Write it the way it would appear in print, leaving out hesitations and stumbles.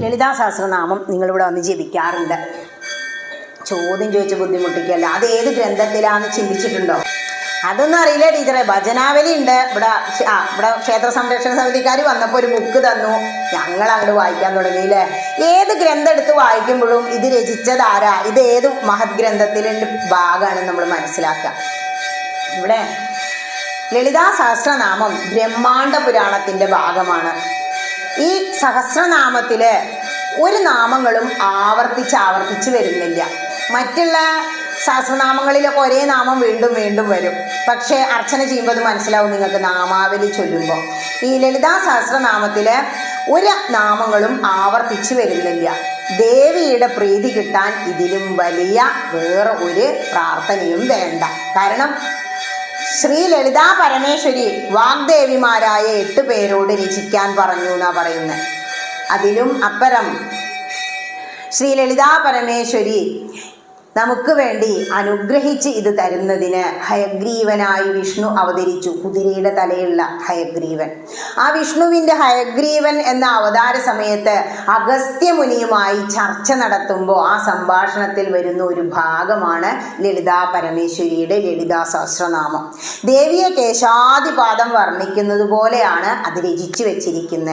ലളിതാ സഹസ്രനാമം നിങ്ങളിവിടെ വന്ന് ജപിക്കാറുണ്ട്. ചോദ്യം ചോദിച്ച് ബുദ്ധിമുട്ടിക്കല്ല. അത് ഏത് ഗ്രന്ഥത്തിലാന്ന് ചിന്തിച്ചിട്ടുണ്ടോ? അതൊന്നും അറിയില്ല ടീച്ചറെ. ഭജനാവലി ഉണ്ട് ഇവിടെ. ഇവിടെ ക്ഷേത്ര സംരക്ഷണ സമിതിക്കാർ വന്നപ്പോൾ ഒരു ബുക്ക് തന്നു, ഞങ്ങൾ അങ്ങോട്ട് വായിക്കാൻ തുടങ്ങിയില്ലേ. ഏത് ഗ്രന്ഥം എടുത്ത് വായിക്കുമ്പോഴും ഇത് രചിച്ചത് ആരാ, ഇത് ഏത് മഹത് ഗ്രന്ഥത്തിൻ്റെ ഭാഗമാണ് നമ്മൾ മനസ്സിലാക്കുക. ഇവിടെ ലളിതാ സഹസ്രനാമം ബ്രഹ്മാണ്ഡ പുരാണത്തിൻ്റെ ഭാഗമാണ്. ഈ സഹസ്രനാമത്തിൽ ഒരു നാമങ്ങളും ആവർത്തിച്ച് വരുന്നില്ല. മറ്റുള്ള സഹസ്രനാമങ്ങളിലൊക്കെ ഒരേ നാമം വീണ്ടും വീണ്ടും വരും. പക്ഷേ അർച്ചന ചെയ്യുമ്പോൾ അത് മനസ്സിലാവും നിങ്ങൾക്ക് നാമാവലി ചൊല്ലുമ്പോൾ. ഈ ലളിതാ സഹസ്രനാമത്തിൽ ഒരു നാമങ്ങളും ആവർത്തിച്ച് വരുന്നില്ല. ദേവിയുടെ പ്രീതി കിട്ടാൻ ഇതിലും വലിയ വേറെ ഒരു പ്രാർത്ഥനയും വേണ്ട. കാരണം ശ്രീ ലളിതാ പരമേശ്വരി വാഗ്ദേവിമാരായ 8 പേരോട് രചിക്കാൻ പറഞ്ഞു എന്നാണ് പറയുന്നത്. അതിലും അപ്പുറം ശ്രീ ലളിതാ പരമേശ്വരി നമുക്ക് വേണ്ടി അനുഗ്രഹിച്ച് ഇത് തരുന്നതിന് ഹയഗ്രീവനായി വിഷ്ണു അവതരിച്ചു. കുതിരയുടെ തലയുള്ള ഹയഗ്രീവൻ. ആ വിഷ്ണുവിൻ്റെ ഹയഗ്രീവൻ എന്ന അവതാര സമയത്ത് അഗസ്ത്യമുനിയുമായി ചർച്ച നടത്തുമ്പോൾ ആ സംഭാഷണത്തിൽ വരുന്ന ഒരു ഭാഗമാണ് ലളിതാ പരമേശ്വരിയുടെ ലളിതാ സഹസ്രനാമം. ദേവിയെ കേശാദിപാദം വർണ്ണിക്കുന്നത് പോലെയാണ് അത് രചിച്ചു വെച്ചിരിക്കുന്നത്.